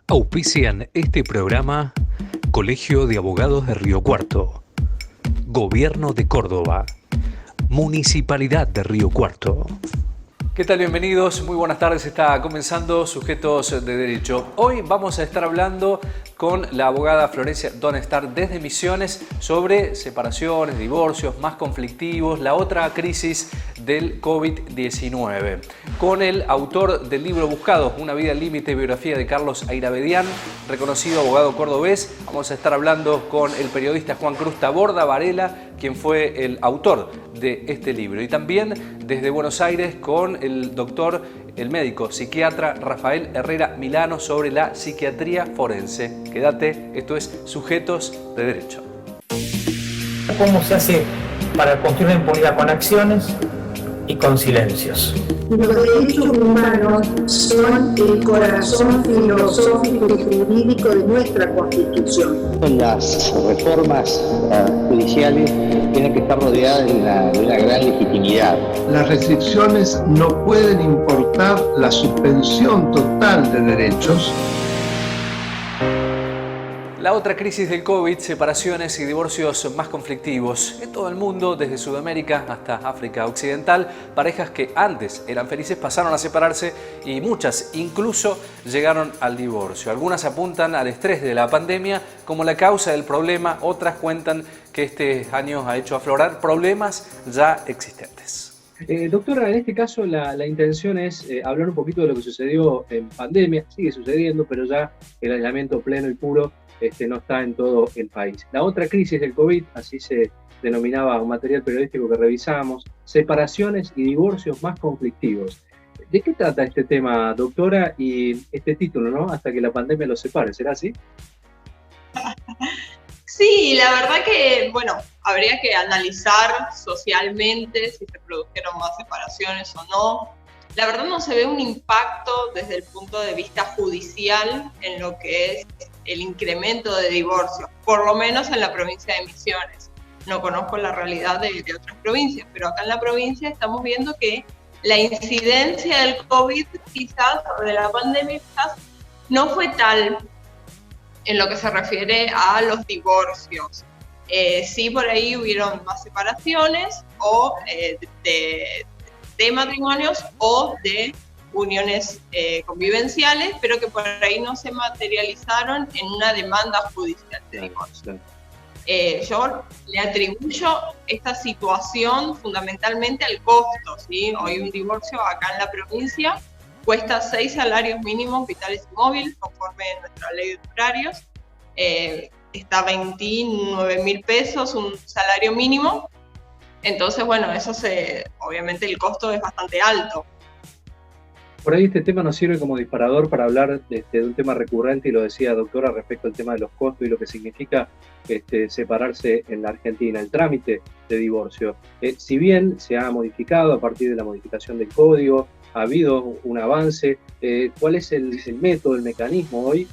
Auspician este programa Colegio de Abogados de Río Cuarto, Gobierno de Córdoba, Municipalidad de Río Cuarto. ¿Qué tal? Bienvenidos, muy buenas tardes. Está comenzando Sujetos de Derecho. Hoy vamos a estar hablando con la abogada Florencia Donestar desde Misiones sobre separaciones, divorcios más conflictivos, la otra crisis del COVID-19. Con el autor del libro Buscados, una vida al límite, biografía de Carlos Airabedián, reconocido abogado cordobés. Vamos a estar hablando con el periodista Juan Cruz Taborda Varela, quien fue el autor de este libro. Y también desde Buenos Aires con el doctor, el médico psiquiatra Rafael Herrera Milano sobre la psiquiatría forense. Quédate, esto es Sujetos de Derecho. ¿Cómo se hace para construir una impunidad? Con acciones y con silencios. Los derechos humanos son el corazón filosófico y jurídico de nuestra Constitución. Las reformas judiciales tienen que estar rodeadas de una gran legitimidad. Las restricciones no pueden importar la suspensión total de derechos. La otra crisis del COVID, separaciones y divorcios más conflictivos. En todo el mundo, desde Sudamérica hasta África Occidental, parejas que antes eran felices pasaron a separarse y muchas incluso llegaron al divorcio. Algunas apuntan al estrés de la pandemia como la causa del problema, otras cuentan que este año ha hecho aflorar problemas ya existentes. Doctora, en este caso la intención es hablar un poquito de lo que sucedió en pandemia, sigue sucediendo, pero ya el aislamiento pleno y puro no está en todo el país. La otra crisis del COVID, así se denominaba un material periodístico que revisamos, separaciones y divorcios más conflictivos. ¿De qué trata este tema, doctora? Y este título, ¿no? Hasta que la pandemia los separe, ¿será así? Sí, la verdad que, bueno, habría que analizar socialmente si se produjeron más separaciones o no. La verdad no se ve un impacto desde el punto de vista judicial en lo que es el incremento de divorcios, por lo menos en la provincia de Misiones. No conozco la realidad de otras provincias, pero acá en la provincia estamos viendo que la incidencia del COVID quizás, o de la pandemia quizás, no fue tal en lo que se refiere a los divorcios. Sí, por ahí hubieron más separaciones o de matrimonios o de uniones convivenciales, pero que por ahí no se materializaron en una demanda judicial de divorcio. Yo le atribuyo esta situación fundamentalmente al costo, ¿sí? Hoy un divorcio acá en la provincia cuesta 6 salarios mínimos vitales y móviles, conforme a nuestra ley de horarios. Está 29.000 pesos un salario mínimo. Entonces, bueno, obviamente el costo es bastante alto. Por ahí este tema nos sirve como disparador para hablar de un tema recurrente, y lo decía doctora, respecto al tema de los costos y lo que significa separarse en la Argentina, el trámite de divorcio. Si bien se ha modificado a partir de la modificación del código, ha habido un avance, ¿cuál es el método, el mecanismo hoy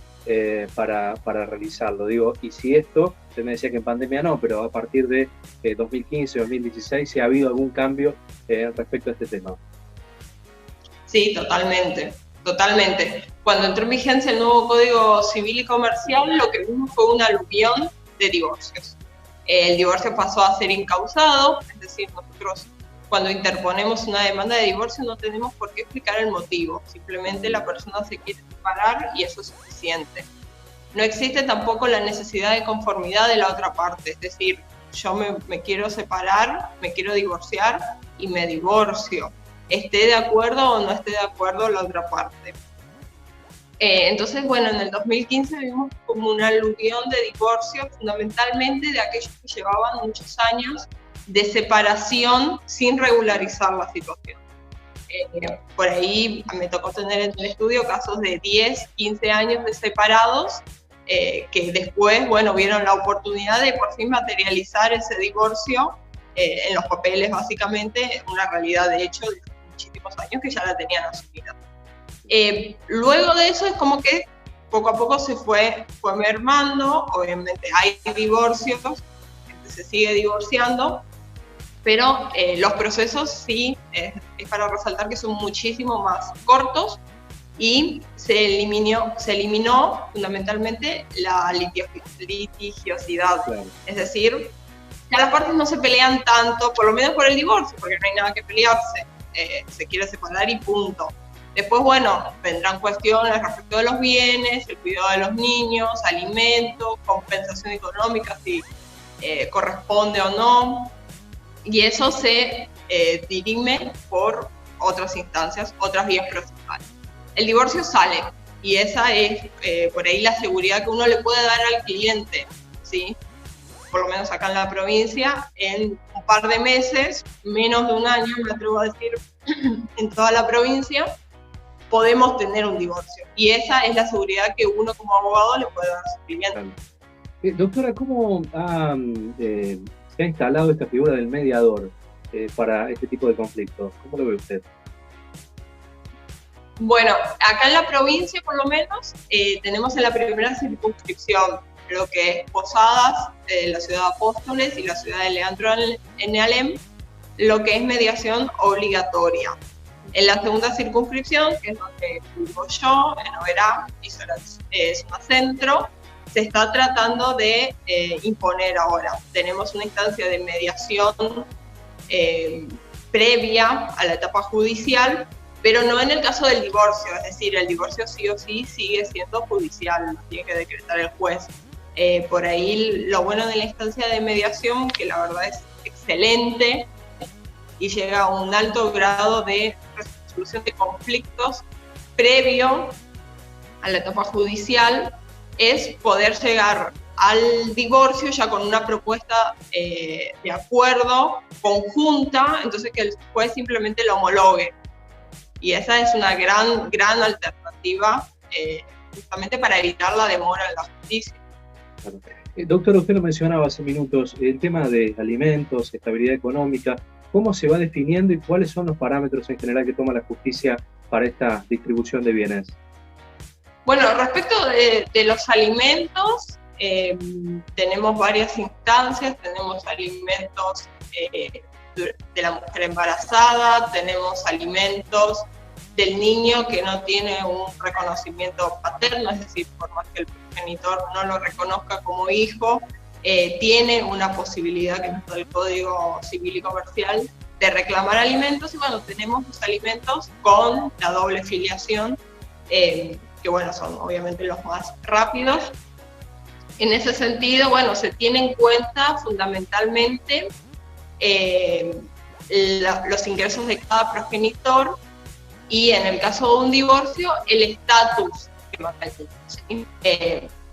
para realizarlo? Digo, y si esto, usted me decía que en pandemia no, pero a partir de 2015, 2016, ¿si ha habido algún cambio respecto a este tema? Sí, totalmente. Cuando entró en vigencia el nuevo Código Civil y Comercial, lo que vimos fue una aluvión de divorcios. El divorcio pasó a ser incausado, es decir, nosotros cuando interponemos una demanda de divorcio no tenemos por qué explicar el motivo, simplemente la persona se quiere separar y eso es suficiente. No existe tampoco la necesidad de conformidad de la otra parte, es decir, yo me quiero separar, me quiero divorciar y me divorcio, esté de acuerdo o no esté de acuerdo la otra parte. Entonces, bueno, en el 2015 vimos como una aluvión de divorcio, fundamentalmente de aquellos que llevaban muchos años de separación sin regularizar la situación. Por ahí me tocó tener en el estudio casos de 10, 15 años de separados, que después, bueno, vieron la oportunidad de por fin materializar ese divorcio en los papeles, básicamente, una realidad de hecho de muchísimos años que ya la tenían asumida. Luego de eso es como que poco a poco se fue mermando, obviamente hay divorcios, se sigue divorciando, pero los procesos sí, es para resaltar que son muchísimo más cortos y se eliminó fundamentalmente la litigiosidad. Claro. Es decir, ya las partes no se pelean tanto, por lo menos por el divorcio, porque no hay nada que pelearse, se quiere separar y punto. Después, bueno, vendrán cuestiones respecto de los bienes, el cuidado de los niños, alimentos, compensación económica, si corresponde o no, y eso se dirime por otras instancias, otras vías procesales. El divorcio sale, y esa es por ahí la seguridad que uno le puede dar al cliente, ¿sí? Por lo menos acá en la provincia, en un par de meses, menos de un año, me atrevo a decir, en toda la provincia, podemos tener un divorcio. Y esa es la seguridad que uno como abogado le puede dar a su cliente. Doctora, ¿cómo se ha instalado esta figura del mediador para este tipo de conflictos? ¿Cómo lo ve usted? Bueno, acá en la provincia por lo menos tenemos en la primera circunscripción lo que es Posadas, la ciudad de Apóstoles y la ciudad de Leandro en Alem, lo que es mediación obligatoria. En la segunda circunscripción, que es donde vivo yo, en Oberá, y zona centro, se está tratando de imponer ahora. Tenemos una instancia de mediación previa a la etapa judicial, pero no en el caso del divorcio, es decir, el divorcio sí o sí sigue siendo judicial, lo tiene que decretar el juez. Por ahí lo bueno de la instancia de mediación, que la verdad es excelente y llega a un alto grado de resolución de conflictos previo a la etapa judicial, es poder llegar al divorcio ya con una propuesta de acuerdo conjunta, entonces que el juez simplemente lo homologue. Y esa es una gran alternativa justamente para evitar la demora en la justicia. Claro. Doctor, usted lo mencionaba hace minutos, el tema de alimentos, estabilidad económica, ¿cómo se va definiendo y cuáles son los parámetros en general que toma la justicia para esta distribución de bienes? Bueno, respecto de los alimentos, tenemos varias instancias, tenemos alimentos de la mujer embarazada, tenemos alimentos del niño que no tiene un reconocimiento paterno, es decir, por más que el progenitor no lo reconozca como hijo, tiene una posibilidad que está en el Código Civil y Comercial de reclamar alimentos, y bueno, tenemos los alimentos con la doble filiación, que bueno, son obviamente los más rápidos. En ese sentido, bueno, se tiene en cuenta fundamentalmente los ingresos de cada progenitor, y en el caso de un divorcio, el estatus que marca el niño, ¿sí?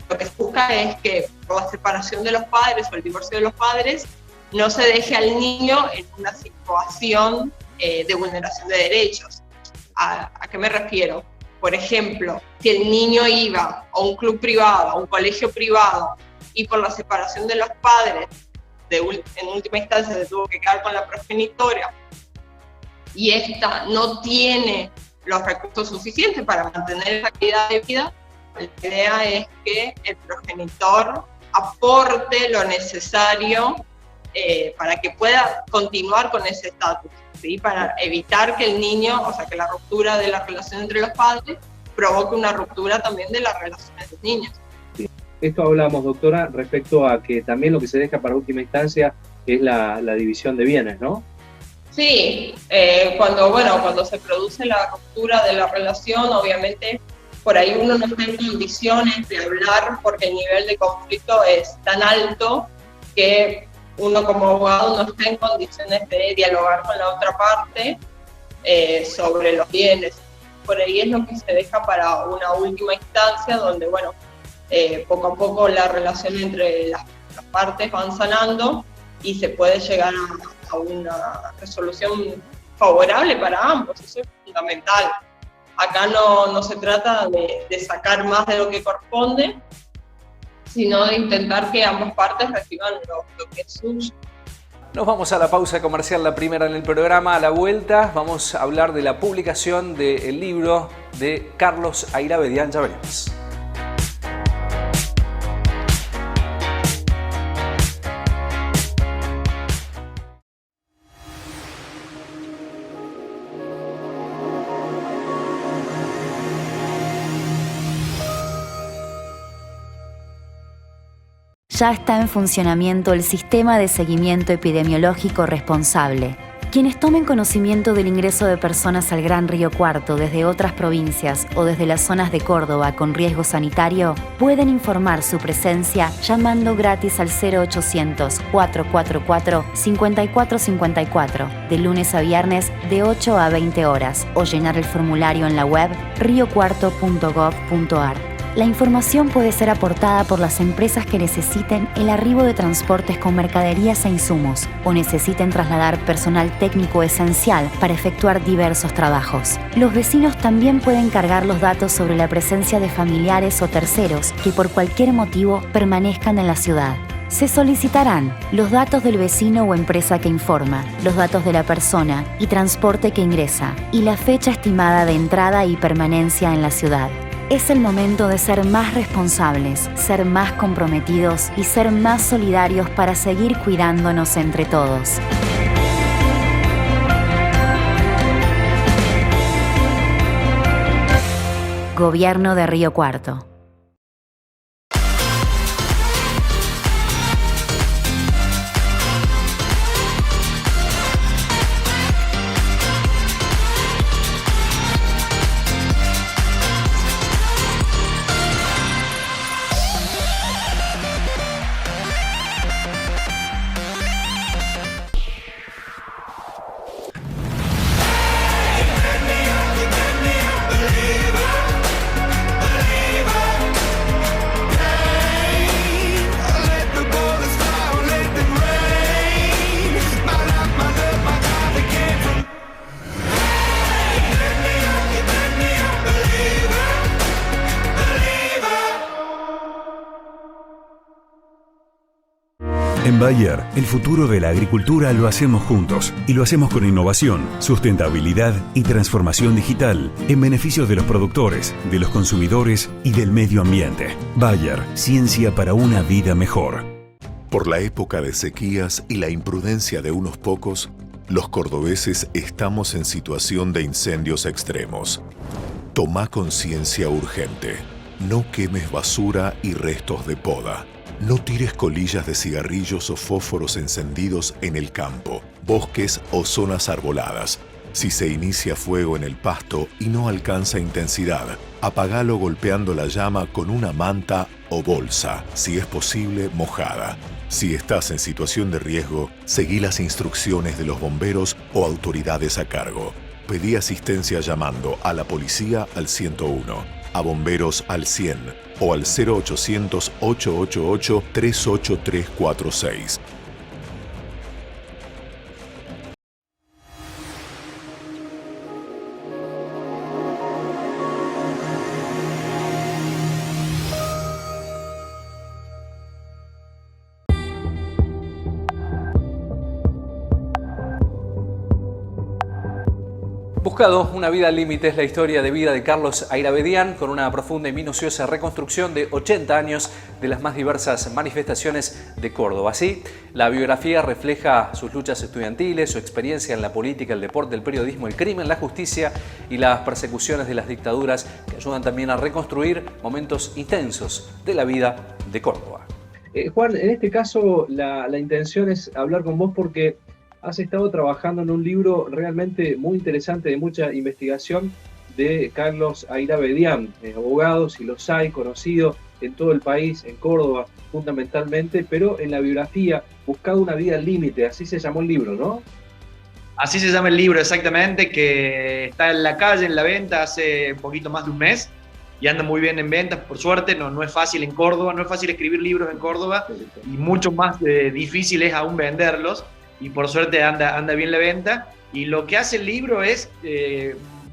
Lo que se busca es que por la separación de los padres o el divorcio de los padres no se deje al niño en una situación de vulneración de derechos. ¿A qué me refiero? Por ejemplo, si el niño iba a un club privado, a un colegio privado, y por la separación de los padres, en última instancia se tuvo que quedar con la progenitora, y esta no tiene los recursos suficientes para mantener esa calidad de vida, la idea es que el progenitor aporte lo necesario para que pueda continuar con ese estatus, ¿sí? Para evitar que el niño, o sea, que la ruptura de la relación entre los padres provoque una ruptura también de la relación de los niños. Sí. Esto hablamos, doctora, respecto a que también lo que se deja para última instancia es la división de bienes, ¿no? Sí, cuando se produce la ruptura de la relación, obviamente por ahí uno no está en condiciones de hablar porque el nivel de conflicto es tan alto que uno como abogado no está en condiciones de dialogar con la otra parte sobre los bienes. Por ahí es lo que se deja para una última instancia donde, bueno, poco a poco la relación entre las partes van sanando y se puede llegar a una resolución favorable para ambos. Eso es fundamental. Acá no se trata de sacar más de lo que corresponde, sino de intentar que ambas partes reciban lo que es suyo. Nos vamos a la pausa comercial, la primera en el programa. A la vuelta vamos a hablar de la publicación del libro de Carlos Airabedián. Ya veremos. ya está en funcionamiento el Sistema de Seguimiento Epidemiológico Responsable. Quienes tomen conocimiento del ingreso de personas al Gran Río Cuarto desde otras provincias o desde las zonas de Córdoba con riesgo sanitario pueden informar su presencia llamando gratis al 0800-444-5454 de lunes a viernes de 8 a 20 horas o llenar el formulario en la web riocuarto.gov.ar. La información puede ser aportada por las empresas que necesiten el arribo de transportes con mercaderías e insumos o necesiten trasladar personal técnico esencial para efectuar diversos trabajos. Los vecinos también pueden cargar los datos sobre la presencia de familiares o terceros que por cualquier motivo permanezcan en la ciudad. Se solicitarán los datos del vecino o empresa que informa, los datos de la persona y transporte que ingresa y la fecha estimada de entrada y permanencia en la ciudad. Es el momento de ser más responsables, ser más comprometidos y ser más solidarios para seguir cuidándonos entre todos. Gobierno de Río Cuarto. En Bayer, el futuro de la agricultura lo hacemos juntos y lo hacemos con innovación, sustentabilidad y transformación digital en beneficio de los productores, de los consumidores y del medio ambiente. Bayer, ciencia para una vida mejor. Por la época de sequías y la imprudencia de unos pocos, los cordobeses estamos en situación de incendios extremos. Toma conciencia urgente. No quemes basura y restos de poda. No tires colillas de cigarrillos o fósforos encendidos en el campo, bosques o zonas arboladas. Si se inicia fuego en el pasto y no alcanza intensidad, apagalo golpeando la llama con una manta o bolsa, si es posible mojada. Si estás en situación de riesgo, seguí las instrucciones de los bomberos o autoridades a cargo. Pedí asistencia llamando a la policía al 101, a bomberos al 100 o al 0800-888-38346. Buscado, una vida al límite es la historia de vida de Carlos Airabedián, con una profunda y minuciosa reconstrucción de 80 años de las más diversas manifestaciones de Córdoba. Así, la biografía refleja sus luchas estudiantiles, su experiencia en la política, el deporte, el periodismo, el crimen, la justicia y las persecuciones de las dictaduras, que ayudan también a reconstruir momentos intensos de la vida de Córdoba. Juan, en este caso la intención es hablar con vos porque has estado trabajando en un libro realmente muy interesante, de mucha investigación, de Carlos Airabedián, abogado, si los hay, conocido en todo el país, en Córdoba fundamentalmente, pero en la biografía, Buscado una vida al límite, así se llamó el libro, ¿no? Así se llama el libro exactamente, que está en la calle, en la venta, hace un poquito más de un mes, y anda muy bien en ventas, por suerte. No es fácil en Córdoba, no es fácil escribir libros en Córdoba, y mucho más difícil es aún venderlos. Y por suerte anda bien la venta. Y lo que hace el libro es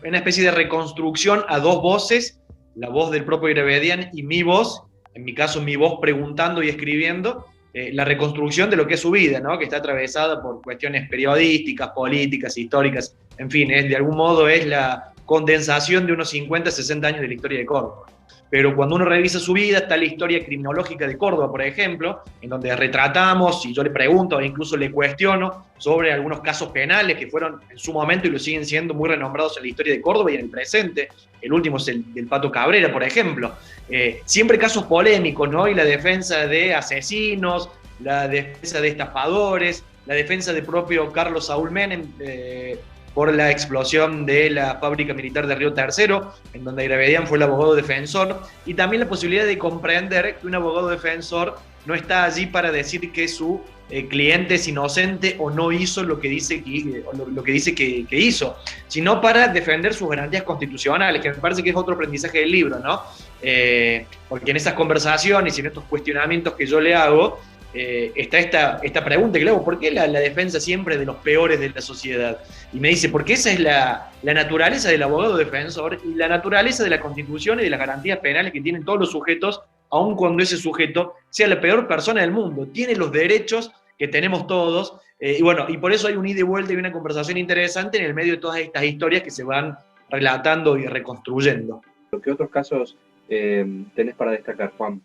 una especie de reconstrucción a dos voces, la voz del propio Airabedián y mi voz, en mi caso mi voz preguntando y escribiendo, la reconstrucción de lo que es su vida, ¿no? Que está atravesada por cuestiones periodísticas, políticas, históricas, en fin, de algún modo es la condensación de unos 50, 60 años de la historia de Córdoba. pero cuando uno revisa su vida está la historia criminológica de Córdoba, por ejemplo, en donde retratamos, y yo le pregunto e incluso le cuestiono sobre algunos casos penales que fueron en su momento y lo siguen siendo muy renombrados en la historia de Córdoba y en el presente. El último es el del Pato Cabrera, por ejemplo. Siempre casos polémicos, ¿no? Y la defensa de asesinos, la defensa de estafadores, la defensa del propio Carlos Saúl Menem por la explosión de la fábrica militar de Río Tercero, en donde Airabedián fue el abogado defensor, y también la posibilidad de comprender que un abogado defensor no está allí para decir que su cliente es inocente o no hizo lo que dice que hizo, sino para defender sus garantías constitucionales, que me parece que es otro aprendizaje del libro, ¿no? Porque en esas conversaciones y en estos cuestionamientos que yo le hago, está esta pregunta que le hago: ¿por qué la defensa siempre de los peores de la sociedad? Y me dice, porque esa es la naturaleza del abogado defensor y la naturaleza de la Constitución y de las garantías penales que tienen todos los sujetos, aun cuando ese sujeto sea la peor persona del mundo. Tiene los derechos que tenemos todos, y bueno, y por eso hay un ida y vuelta y una conversación interesante en el medio de todas estas historias que se van relatando y reconstruyendo. ¿Qué otros casos tenés para destacar, Juan?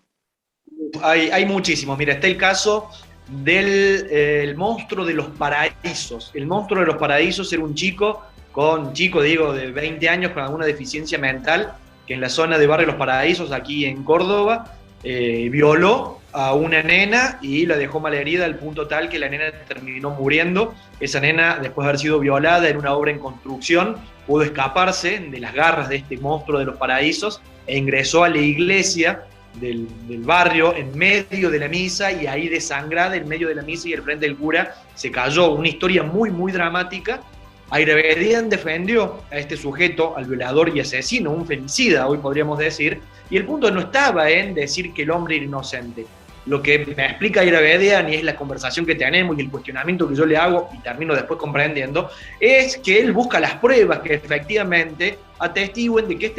Hay muchísimos. Mira, está el caso del monstruo de los paraísos. El monstruo de los paraísos era un chico de 20 años con alguna deficiencia mental, que en la zona de Barrio Los Paraísos, aquí en Córdoba, violó a una nena y la dejó malherida al punto tal que la nena terminó muriendo. Esa nena, después de haber sido violada en una obra en construcción, pudo escaparse de las garras de este monstruo de los paraísos e ingresó a la iglesia del barrio en medio de la misa, y ahí desangrada en medio de la misa y al frente del cura se cayó. Una historia muy, muy dramática. Airabedián defendió a este sujeto, al violador y asesino, un femicida, hoy podríamos decir, y el punto no estaba en decir que el hombre era inocente. Lo que me explica Airabedián, y es la conversación que tenemos y el cuestionamiento que yo le hago, y termino después comprendiendo, es que él busca las pruebas que efectivamente atestiguen de que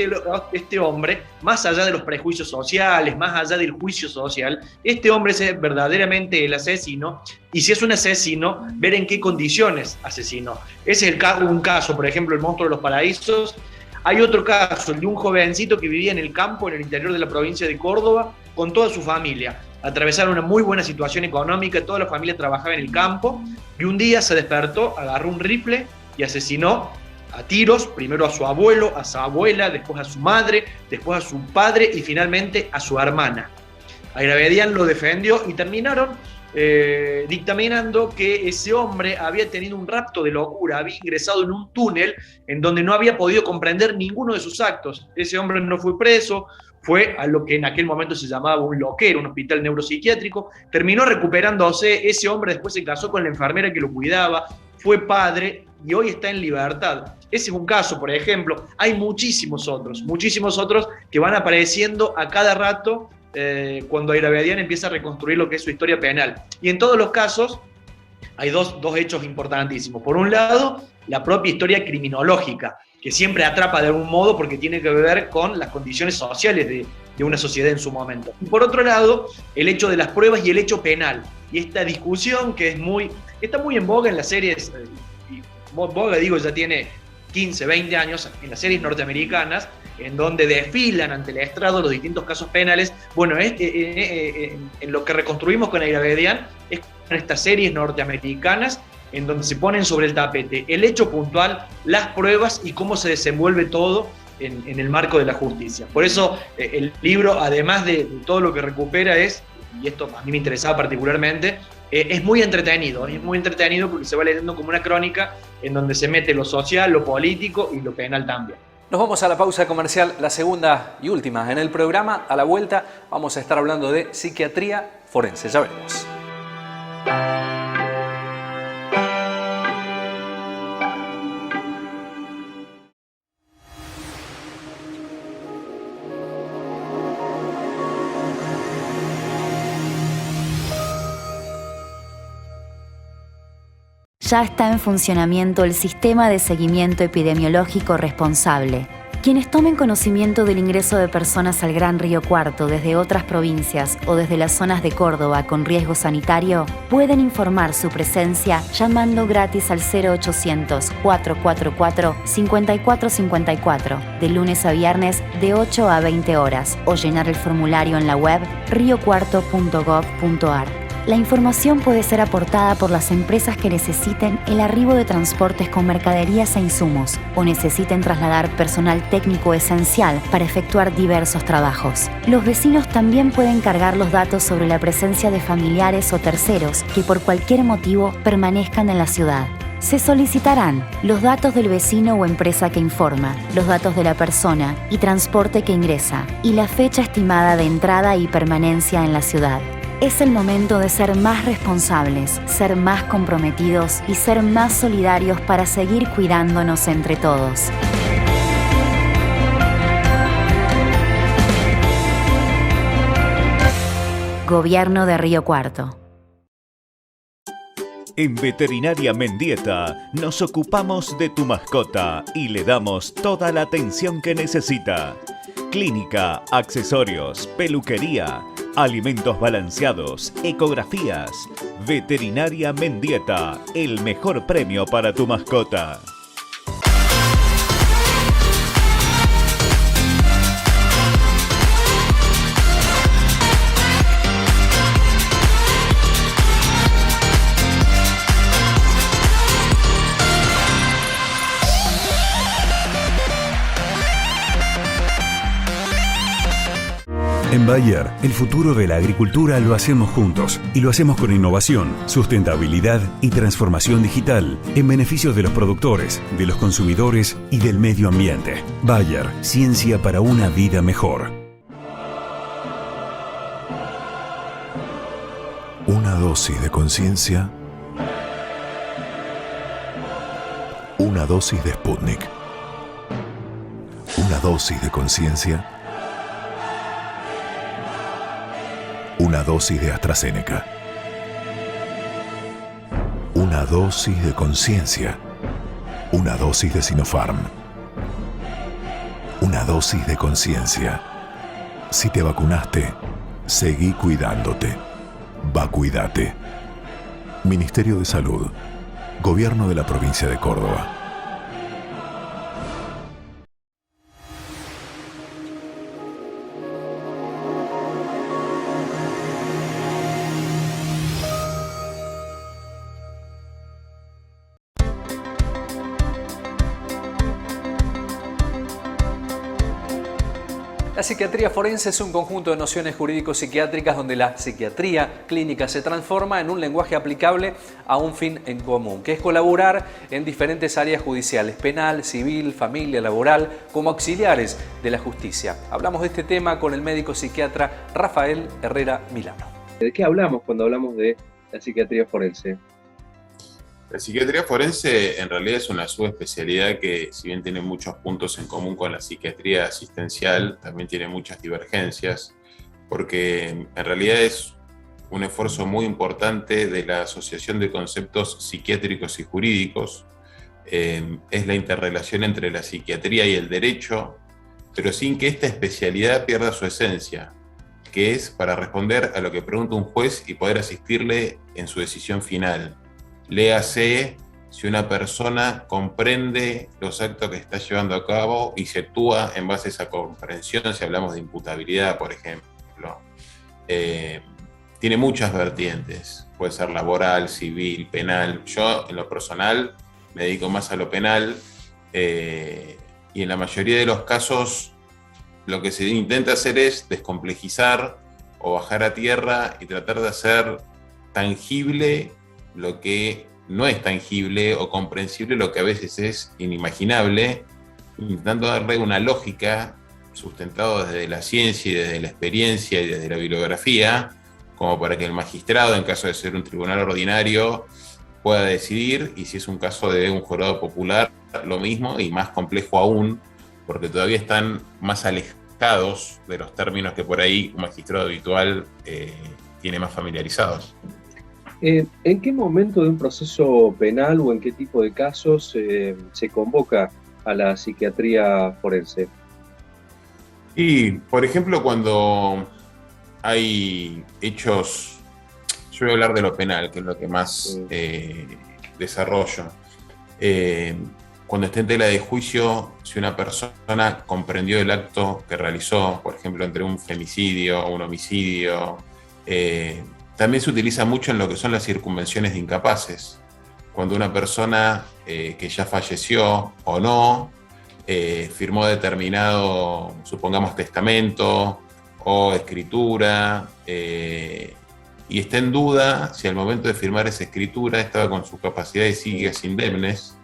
este hombre, más allá de los prejuicios sociales, más allá del juicio social, este hombre es verdaderamente el asesino, y si es un asesino, ver en qué condiciones asesinó. Ese es un caso, por ejemplo, el monstruo de los paraísos. Hay otro caso, el de un jovencito que vivía en el campo, en el interior de la provincia de Córdoba, con toda su familia. Atravesaron una muy buena situación económica, toda la familia trabajaba en el campo, y un día se despertó, agarró un rifle y asesinó a tiros, primero a su abuelo, a su abuela, después a su madre, después a su padre y finalmente a su hermana. Airabedián lo defendió y terminaron dictaminando que ese hombre había tenido un rapto de locura, había ingresado en un túnel en donde no había podido comprender ninguno de sus actos. Ese hombre no fue preso, fue a lo que en aquel momento se llamaba un loquero, un hospital neuropsiquiátrico, terminó recuperándose. Ese hombre después se casó con la enfermera que lo cuidaba, fue padre y hoy está en libertad. Ese es un caso, por ejemplo. Hay muchísimos otros que van apareciendo a cada rato cuando Airabedián empieza a reconstruir lo que es su historia penal. Y en todos los casos hay dos hechos importantísimos. Por un lado, la propia historia criminológica, que siempre atrapa de algún modo porque tiene que ver con las condiciones sociales de una sociedad en su momento. Y por otro lado, el hecho de las pruebas y el hecho penal. Y esta discusión que está muy en boga en las series, boga digo, ya tiene 15, 20 años, en las series norteamericanas, en donde desfilan ante el estrado los distintos casos penales. Bueno, en lo que reconstruimos con Airabedián es con estas series norteamericanas en donde se ponen sobre el tapete el hecho puntual, las pruebas y cómo se desenvuelve todo en el marco de la justicia. Por eso el libro, además de todo lo que recupera, y esto a mí me interesaba particularmente, es muy entretenido porque se va leyendo como una crónica en donde se mete lo social, lo político y lo penal también. Nos vamos a la pausa comercial, la segunda y última en el programa. A la vuelta vamos a estar hablando de psiquiatría forense. Ya veremos. Ya está en funcionamiento el Sistema de Seguimiento Epidemiológico Responsable, Quienes tomen conocimiento del ingreso de personas al Gran Río Cuarto desde otras provincias o desde las zonas de Córdoba con riesgo sanitario pueden informar su presencia llamando gratis al 0800-444-5454 de lunes a viernes de 8 a 20 horas o llenar el formulario en la web riocuarto.gov.ar. La información puede ser aportada por las empresas que necesiten el arribo de transportes con mercaderías e insumos o necesiten trasladar personal técnico esencial para efectuar diversos trabajos. Los vecinos también pueden cargar los datos sobre la presencia de familiares o terceros que por cualquier motivo permanezcan en la ciudad. Se solicitarán los datos del vecino o empresa que informa, los datos de la persona y transporte que ingresa y la fecha estimada de entrada y permanencia en la ciudad. Es el momento de ser más responsables, ser más comprometidos y ser más solidarios para seguir cuidándonos entre todos. Gobierno de Río Cuarto. En Veterinaria Mendieta nos ocupamos de tu mascota y le damos toda la atención que necesita. Clínica, accesorios, peluquería, alimentos balanceados, ecografías. Veterinaria Mendieta, el mejor premio para tu mascota. En Bayer, el futuro de la agricultura lo hacemos juntos y lo hacemos con innovación, sustentabilidad y transformación digital en beneficio de los productores, de los consumidores y del medio ambiente. Bayer, ciencia para una vida mejor. Una dosis de conciencia. Una dosis de Sputnik. Una dosis de conciencia. Una dosis de AstraZeneca. Una dosis de conciencia. Una dosis de Sinopharm. Una dosis de conciencia. Si te vacunaste, seguí cuidándote. Vacuídate. Ministerio de Salud. Gobierno de la Provincia de Córdoba. La psiquiatría forense es un conjunto de nociones jurídico-psiquiátricas donde la psiquiatría clínica se transforma en un lenguaje aplicable a un fin en común, que es colaborar en diferentes áreas judiciales, penal, civil, familia, laboral, como auxiliares de la justicia. Hablamos de este tema con el médico psiquiatra Rafael Herrera Milano. ¿De qué hablamos cuando hablamos de la psiquiatría forense? La psiquiatría forense en realidad es una subespecialidad que, si bien tiene muchos puntos en común con la psiquiatría asistencial, también tiene muchas divergencias, porque en realidad es un esfuerzo muy importante de la asociación de conceptos psiquiátricos y jurídicos. Es la interrelación entre la psiquiatría y el derecho, pero sin que esta especialidad pierda su esencia, que es para responder a lo que pregunta un juez y poder asistirle en su decisión final. Léase si una persona comprende los actos que está llevando a cabo y se actúa en base a esa comprensión, si hablamos de imputabilidad, por ejemplo. Tiene muchas vertientes, puede ser laboral, civil, penal. Yo, en lo personal, me dedico más a lo penal y en la mayoría de los casos lo que se intenta hacer es descomplejizar o bajar a tierra y tratar de hacer tangible lo que no es tangible o comprensible, lo que a veces es inimaginable, intentando darle una lógica sustentada desde la ciencia y desde la experiencia y desde la bibliografía, como para que el magistrado, en caso de ser un tribunal ordinario, pueda decidir, y si es un caso de un jurado popular, lo mismo y más complejo aún, porque todavía están más alejados de los términos que por ahí un magistrado habitual tiene más familiarizados. ¿En qué momento de un proceso penal o en qué tipo de casos se convoca a la psiquiatría forense? Y, por ejemplo, cuando hay hechos, yo voy a hablar de lo penal, que es lo que más desarrollo. Cuando esté en tela de juicio, si una persona comprendió el acto que realizó, por ejemplo, entre un femicidio o un homicidio, también se utiliza mucho en lo que son las circunvenciones de incapaces. Cuando una persona que ya falleció o no, firmó determinado, supongamos, testamento o escritura, y está en duda si al momento de firmar esa escritura estaba con sus capacidades psíquicas indemnes,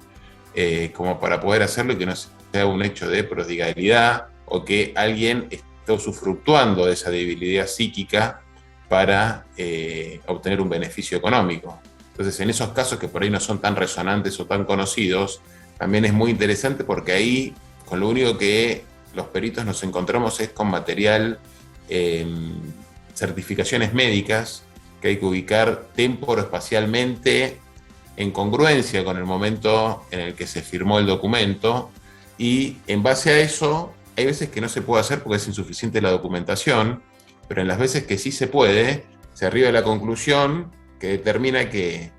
como para poder hacerlo y que no sea un hecho de prodigalidad o que alguien esté usufructuando de esa debilidad psíquica para obtener un beneficio económico. Entonces, en esos casos que por ahí no son tan resonantes o tan conocidos, también es muy interesante porque ahí, con lo único que los peritos nos encontramos es con material, certificaciones médicas, que hay que ubicar temporoespacialmente en congruencia con el momento en el que se firmó el documento, y en base a eso, hay veces que no se puede hacer porque es insuficiente la documentación, pero en las veces que sí se puede, se arriba a la conclusión que determina que,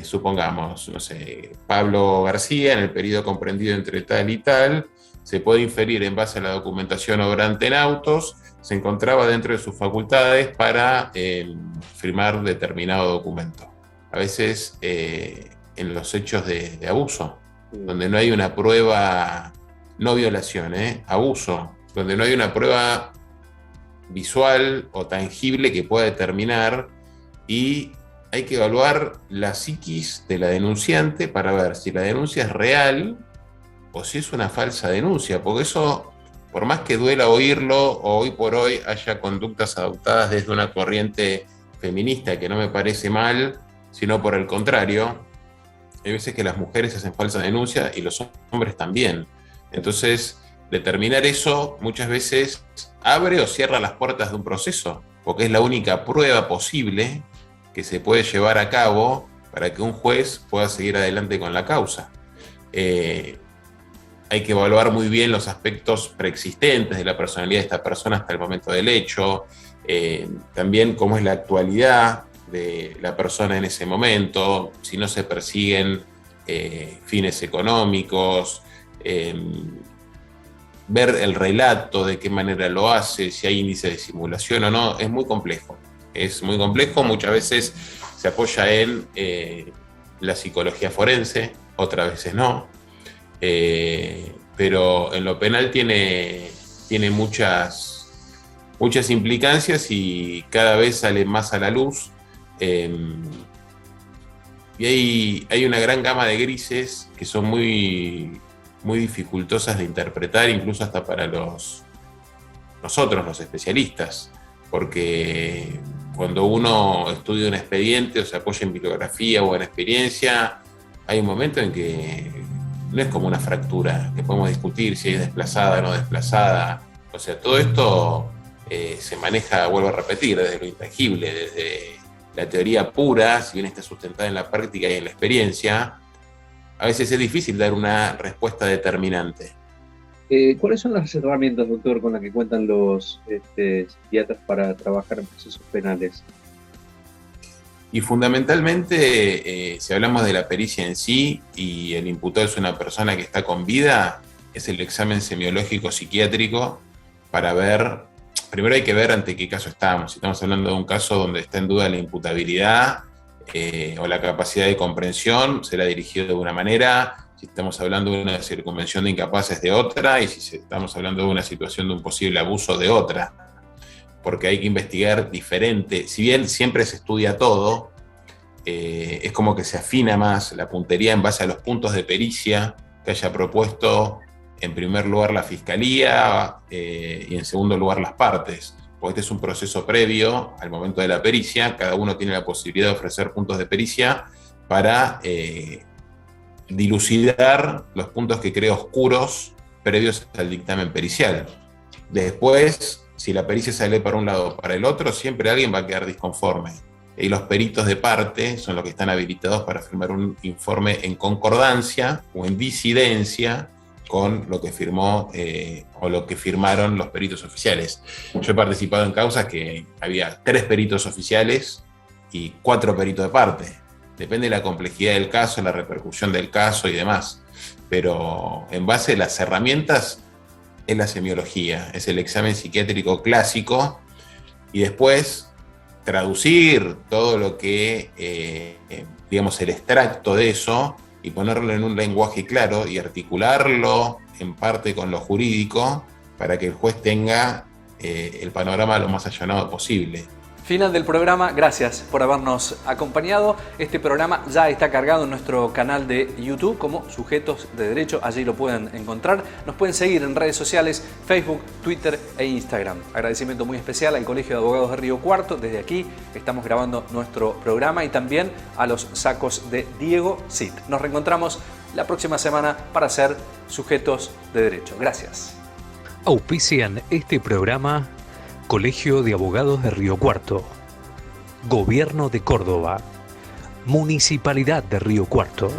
supongamos, no sé, Pablo García, en el periodo comprendido entre tal y tal, se puede inferir en base a la documentación obrante en autos, se encontraba dentro de sus facultades para firmar determinado documento. A veces en los hechos de abuso, donde no hay una prueba, no violación, abuso, donde no hay una prueba visual o tangible que pueda determinar, y hay que evaluar la psiquis de la denunciante para ver si la denuncia es real o si es una falsa denuncia, porque eso, por más que duela oírlo, o hoy por hoy haya conductas adoptadas desde una corriente feminista, que no me parece mal, sino por el contrario, hay veces que las mujeres hacen falsa denuncia y los hombres también. Entonces, determinar eso muchas veces abre o cierra las puertas de un proceso, porque es la única prueba posible que se puede llevar a cabo para que un juez pueda seguir adelante con la causa. Hay que evaluar muy bien los aspectos preexistentes de la personalidad de esta persona hasta el momento del hecho, también cómo es la actualidad de la persona en ese momento, si no se persiguen fines económicos, ver el relato, de qué manera lo hace, si hay índice de simulación o no. Es muy complejo, muchas veces se apoya en la psicología forense, otras veces no, pero en lo penal tiene muchas implicancias y cada vez sale más a la luz. Y hay una gran gama de grises que son muy, muy dificultosas de interpretar, incluso hasta para nosotros, los especialistas, porque cuando uno estudia un expediente o se apoya en bibliografía o en experiencia, hay un momento en que no es como una fractura, que podemos discutir si es desplazada o no desplazada. O sea, todo esto se maneja, vuelvo a repetir, desde lo intangible, desde la teoría pura, si bien está sustentada en la práctica y en la experiencia. A veces es difícil dar una respuesta determinante. ¿Cuáles son las herramientas, doctor, con las que cuentan los psiquiatras para trabajar en procesos penales? Y fundamentalmente, si hablamos de la pericia en sí y el imputado es una persona que está con vida, es el examen semiológico psiquiátrico para ver, primero hay que ver ante qué caso estamos. Si estamos hablando de un caso donde está en duda la imputabilidad o la capacidad de comprensión, será dirigido de una manera. Si estamos hablando de una circunvención de incapaces, de otra, y si estamos hablando de una situación de un posible abuso, de otra. Porque hay que investigar diferente. Si bien siempre se estudia todo, es como que se afina más la puntería en base a los puntos de pericia que haya propuesto en primer lugar la Fiscalía y en segundo lugar las partes. Porque este es un proceso previo al momento de la pericia. Cada uno tiene la posibilidad de ofrecer puntos de pericia para dilucidar los puntos que cree oscuros previos al dictamen pericial. Después, si la pericia sale para un lado o para el otro, siempre alguien va a quedar disconforme. Y los peritos de parte son los que están habilitados para firmar un informe en concordancia o en disidencia con lo que firmó o lo que firmaron los peritos oficiales. Yo he participado en causas que había 3 peritos oficiales y 4 peritos de parte. Depende de la complejidad del caso, la repercusión del caso y demás. Pero en base a las herramientas es la semiología, es el examen psiquiátrico clásico y después traducir todo lo que, digamos, el extracto de eso y ponerlo en un lenguaje claro y articularlo en parte con lo jurídico para que el juez tenga el panorama lo más allanado posible. Final del programa, gracias por habernos acompañado. Este programa ya está cargado en nuestro canal de YouTube como Sujetos de Derecho, allí lo pueden encontrar. Nos pueden seguir en redes sociales, Facebook, Twitter e Instagram. Agradecimiento muy especial al Colegio de Abogados de Río Cuarto, desde aquí estamos grabando nuestro programa, y también a los sacos de Diego Cid. Nos reencontramos la próxima semana para ser Sujetos de Derecho. Gracias. Auspician este programa Colegio de Abogados de Río Cuarto, Gobierno de Córdoba, Municipalidad de Río Cuarto.